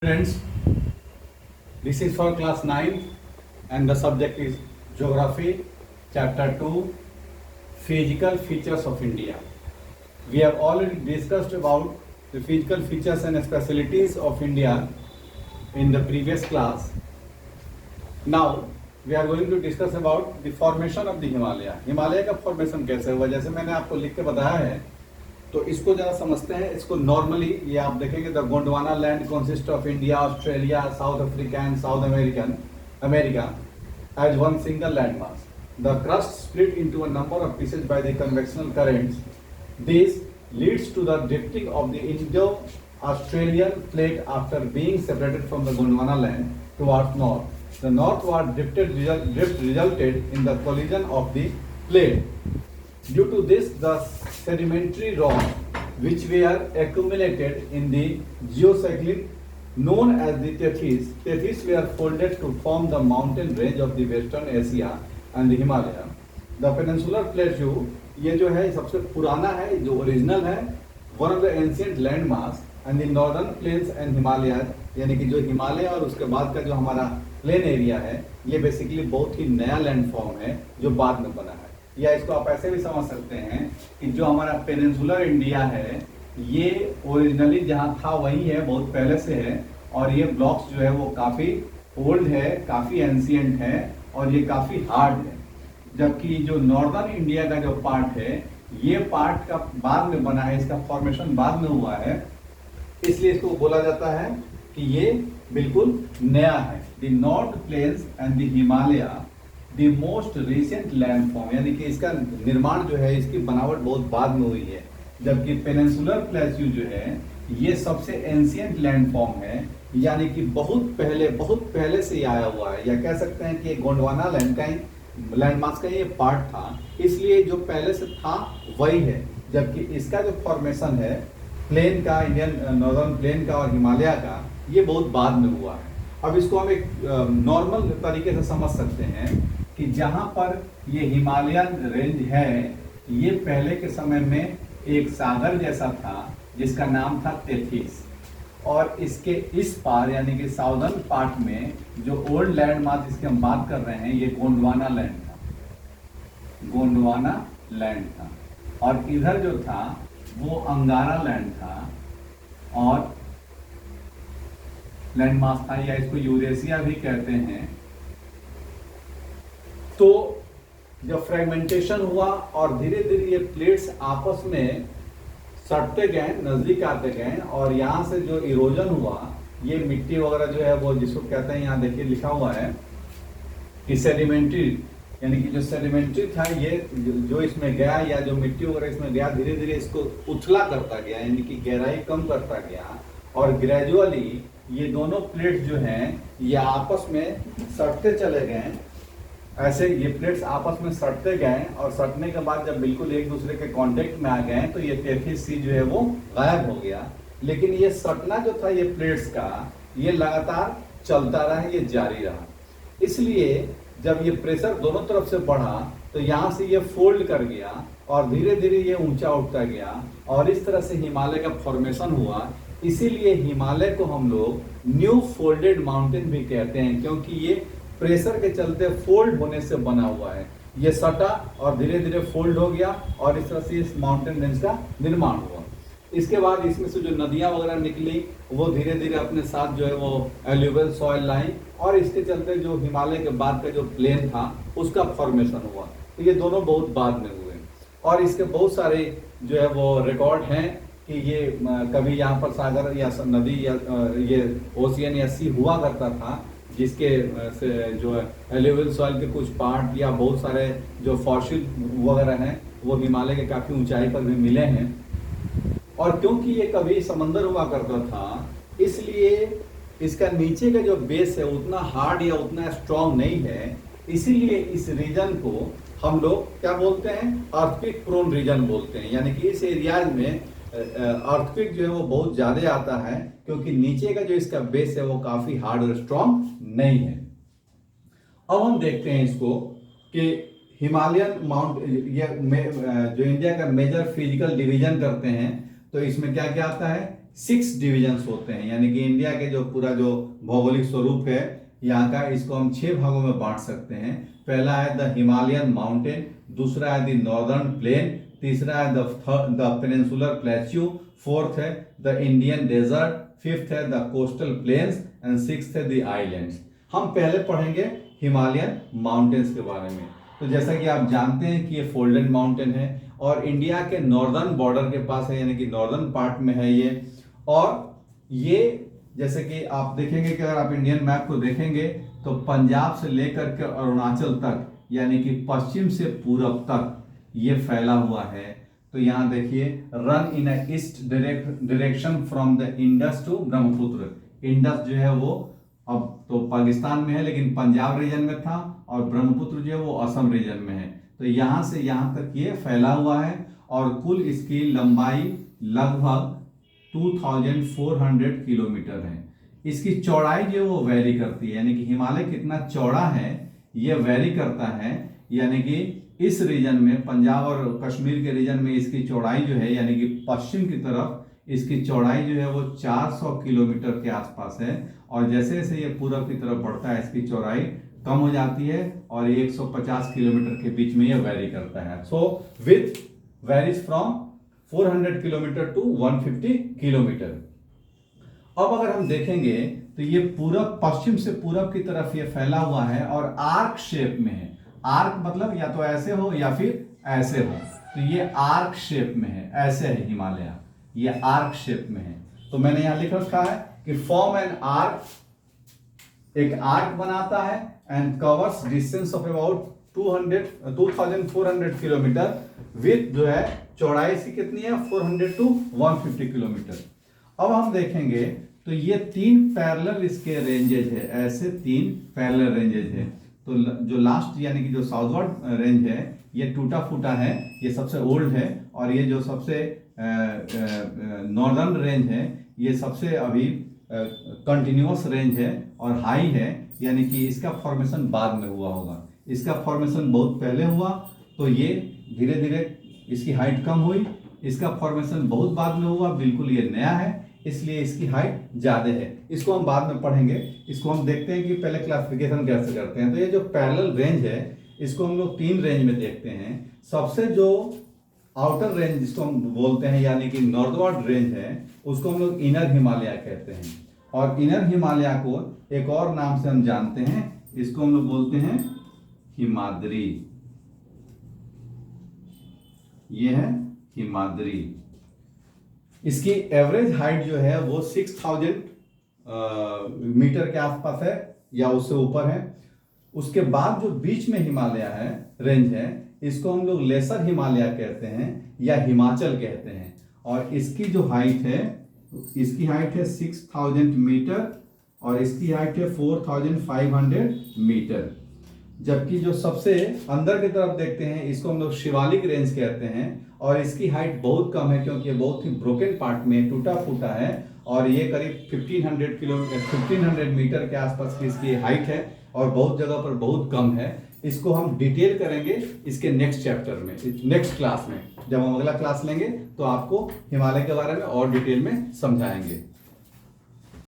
Friends, this is for class 9 and the subject is Geography, Chapter 2, Physical Features of India. We have already discussed about the physical features and specialties of India in the previous class. Now, we are going to discuss about the formation of the Himalaya. Himalaya का formation कैसे हुआ, जैसे मैंने आपको लिख के बताया है, तो इसको जरा समझते हैं। इसको नॉर्मली ये आप देखेंगे, the Gondwana land consist of India, Australia, South Africa and South America as one single land mass. The crust split into a number of pieces by the convectional currents. This leads to the drifting of the Indo Australian plate after being separated from the Gondwana land towards north. The northward drift resulted in the collision of the plate. Due to this, the sedimentary rocks which were accumulated in the geocycline known as the Tethys were folded to form the mountain range of the Western Asia and the Himalaya. The peninsular plateau, ये जो है सबसे पुराना है, जो original है, one of the ancient landmass and the northern plains and Himalayas, यानी कि जो हिमालय और उसके बाद का जो हमारा प्लेन एरिया है, ये बेसिकली बहुत ही नया लैंड फॉर्म है जो बाद में बना है. या इसको आप ऐसे भी समझ सकते हैं कि जो हमारा पेनिनसुलर इंडिया है, ये ओरिजिनली जहाँ था वही है, बहुत पहले से है, और ये ब्लॉक्स जो है वो काफ़ी ओल्ड है, काफ़ी एंशियंट है और ये काफ़ी हार्ड है. जबकि जो नॉर्दर्न इंडिया का जो पार्ट है, ये पार्ट का बाद में बना है, इसका फॉर्मेशन बाद में हुआ है, इसलिए इसको बोला जाता है कि ये बिल्कुल नया है. The north plains and the Himalaya the most recent land form, यानी कि इसका निर्माण जो है, इसकी बनावट बहुत बाद में हुई है. जबकि पेनिनसुलर प्लेट्यू जो है, ये सबसे एंशियंट लैंड फॉर्म है, यानी कि बहुत पहले से आया हुआ है. या कह सकते हैं कि गोंडवाना लैंड मास का ये पार्ट था, इसलिए जो पहले से था वही है. जबकि इसका जो फॉर्मेशन है प्लेन का, इंडियन नॉर्दर्न प्लेन का और हिमालय का, ये बहुत बाद में हुआ है. अब इसको हम एक नॉर्मल तरीके से समझ सकते हैं कि जहां पर ये हिमालयन रेंज है, ये पहले के समय में एक सागर जैसा था जिसका नाम था तेथिस, और इसके इस पार यानी कि साउदर्न पार्ट में जो ओल्ड लैंड मास जिसकी हम बात कर रहे हैं, ये गोंडवाना लैंड था, और इधर जो था वो अंगारा लैंड था और लैंड मास था, या इसको यूरेशिया भी कहते हैं. तो जब फ्रेगमेंटेशन हुआ और धीरे धीरे ये प्लेट्स आपस में सटते गए, नजदीक आते गए, और यहाँ से जो इरोजन हुआ, ये मिट्टी वगैरह जो है वो जिसको कहते हैं, यहाँ देखिए लिखा हुआ है कि सेडिमेंट्री, यानी कि जो सेडिमेंट्री था, ये जो इसमें गया, या जो मिट्टी वगैरह इसमें गया, धीरे धीरे इसको उछला करता गया, यानी कि गहराई कम करता गया, और ग्रेजुअली ये दोनों प्लेट जो हैं ये आपस में सटते चले गए. ऐसे ये प्लेट्स आपस में सटते गए, और सटने के बाद जब बिल्कुल एक दूसरे के कांटेक्ट में आ गए, तो ये तेथिस सी जो है वो गायब हो गया. लेकिन ये सटना जो था ये प्लेट्स का, ये लगातार चलता रहा, ये जारी रहा. इसलिए जब ये प्रेशर दोनों तरफ से बढ़ा, तो यहाँ से ये फोल्ड कर गया और धीरे धीरे ये ऊंचा उठता गया, और इस तरह से हिमालय का फॉर्मेशन हुआ. इसीलिए हिमालय को हम लोग न्यू फोल्डेड माउंटेन भी कहते हैं, क्योंकि ये प्रेशर के चलते फोल्ड होने से बना हुआ है. ये सटा और धीरे धीरे फोल्ड हो गया, और इस तरह से इस माउंटेन रेंज का निर्माण हुआ. इसके बाद इसमें से जो नदियां वगैरह निकली, वो धीरे धीरे अपने साथ जो है वो एल्यूवियल सॉइल लाई, और इसके चलते जो हिमालय के बाद का जो प्लेन था उसका फॉर्मेशन हुआ. तो ये दोनों बहुत बाद में हुए, और इसके बहुत सारे जो है वो रिकॉर्ड हैं कि ये कभी यहाँ पर सागर या नदी या ये ओशियन या सी हुआ करता था, जिसके से जो एल्यूवियल सॉइल के कुछ पार्ट या बहुत सारे जो फॉसिल वगैरह हैं वो हिमालय के काफ़ी ऊंचाई पर भी मिले हैं. और क्योंकि ये कभी समंदर हुआ करता था, इसलिए इसका नीचे का जो बेस है उतना हार्ड या उतना स्ट्रॉन्ग नहीं है. इसीलिए इस रीजन को हम लोग क्या बोलते हैं, अर्थक्वेक प्रोन रीजन बोलते हैं. यानी कि इस एरियाज में अर्थक्वेक जो है वो बहुत ज्यादा आता है, क्योंकि नीचे का जो इसका बेस है वो काफी हार्ड और स्ट्रॉन्ग नहीं है. अब हम देखते हैं इसको कि हिमालयन जो इंडिया का मेजर फिजिकल डिवीजन करते हैं, तो इसमें क्या क्या आता है 6 डिविजन्स होते हैं, यानी कि इंडिया के जो पूरा जो भौगोलिक स्वरूप है यहाँ का, इसको हम 6 भागों में बांट सकते हैं। पहला है द हिमालयन माउंटेन, दूसरा है द नॉर्दर्न प्लेन, तीसरा है द पेनिनसुलर प्लेट्यू, फोर्थ है द इंडियन डेजर्ट, फिफ्थ है the coastal plains and sixth है द आइलैंड्स। हम पहले पढ़ेंगे हिमालयन माउंटेन्स के बारे में। तो जैसा कि आप जानते हैं कि ये फोल्डेड माउंटेन है और इंडिया के नॉर्दर्न बॉर्डर के पास है, यानी कि नॉर्दर्न पार्ट में है ये। और ये जैसे कि आप देखेंगे कि अगर आप इंडियन मैप को देखेंगे तो पंजाब से लेकर के अरुणाचल तक, यानी कि पश्चिम से पूरब तक ये फैला हुआ है। तो यहाँ देखिए, run in a east direction from the Indus to Brahmaputra. Indus जो है वो अब तो पाकिस्तान में है, लेकिन पंजाब रीजन में था, और ब्रह्मपुत्र जो है वो असम रीजन में है। तो यहाँ से यहाँ तक ये फैला हुआ है और कुल इसकी लंबाई लगभग 2400 किलोमीटर है। इसकी चौड़ाई जो है वो वेरी करती है, यानी कि हिमालय कितना चौड़ा है ये वेरी करता है। यानी कि इस रीजन में, पंजाब और कश्मीर के रीजन में इसकी चौड़ाई जो है, यानी कि पश्चिम की तरफ इसकी चौड़ाई जो है वो 400 किलोमीटर के आसपास है, और जैसे जैसे ये पूरब की तरफ बढ़ता है इसकी चौड़ाई कम हो जाती है और 150 किलोमीटर के बीच में ये वेरी करता है। So width varies from 400 kilometre to 150 kilometre. अब अगर हम देखेंगे तो ये पूरब, पश्चिम से पूरब की तरफ ये फैला हुआ है और आर्क शेप में है। आर्क मतलब या तो ऐसे हो या फिर ऐसे हो, तो ये आर्क शेप में है, ऐसे है हिमालय, ये आर्क शेप में है। तो मैंने यहां लिख रखा है कि फॉर्म एन आर्क, एक आर्क बनाता है and covers distance of about 2400 kilometre with जो है चौड़ाई इसकी कितनी है 400 टू 150 किलोमीटर। अब हम देखेंगे तो ये 3 पैरेलल इसके रेंजेज है, ऐसे 3 पैरेलल रेंजेज है। तो जो लास्ट यानी कि जो साउथवर्ड रेंज है ये टूटा फूटा है, ये सबसे ओल्ड है, और ये जो सबसे नॉर्दर्न रेंज है ये सबसे अभी कंटिन्यूअस रेंज है और हाई है, यानी कि इसका फॉर्मेशन बाद में हुआ होगा। इसका फॉर्मेशन बहुत पहले हुआ तो ये धीरे धीरे इसकी हाइट कम हुई, इसका फॉर्मेशन बहुत बाद में हुआ, बिल्कुल ये नया है इसलिए इसकी हाइट ज्यादा है। इसको हम बाद में पढ़ेंगे। इसको हम देखते हैं कि पहले क्लासिफिकेशन कैसे करते हैं। तो ये जो पैरेलल रेंज है इसको हम लोग 3 रेंज में देखते हैं। सबसे जो आउटर रेंज जिसको हम बोलते हैं यानी कि नॉर्थवर्ड रेंज है उसको हम लोग इनर हिमालय कहते हैं, और इनर हिमालय को एक और नाम से हम जानते हैं, इसको हम लोग बोलते हैं हिमाद्री। ये है हिमाद्री। इसकी एवरेज हाइट जो है वो 6000 मीटर के आसपास है या उससे ऊपर है। उसके बाद जो बीच में हिमालय है, रेंज है, इसको हम लोग लेसर हिमालय कहते हैं या हिमाचल कहते हैं, और इसकी जो हाइट है, इसकी हाइट है 6000 मीटर और इसकी हाइट है 4500 मीटर। जबकि जो सबसे अंदर की तरफ देखते हैं इसको हम लोग शिवालिक रेंज कहते हैं, और इसकी हाइट बहुत कम है क्योंकि ये बहुत ही ब्रोकन पार्ट में टूटा फूटा है, और ये करीब 1500 मीटर के आसपास की इसकी हाइट है और बहुत जगह पर बहुत कम है। इसको हम डिटेल करेंगे इसके नेक्स्ट चैप्टर में, नेक्स्ट क्लास में। जब हम अगला क्लास लेंगे तो आपको हिमालय के बारे में और डिटेल में समझाएंगे।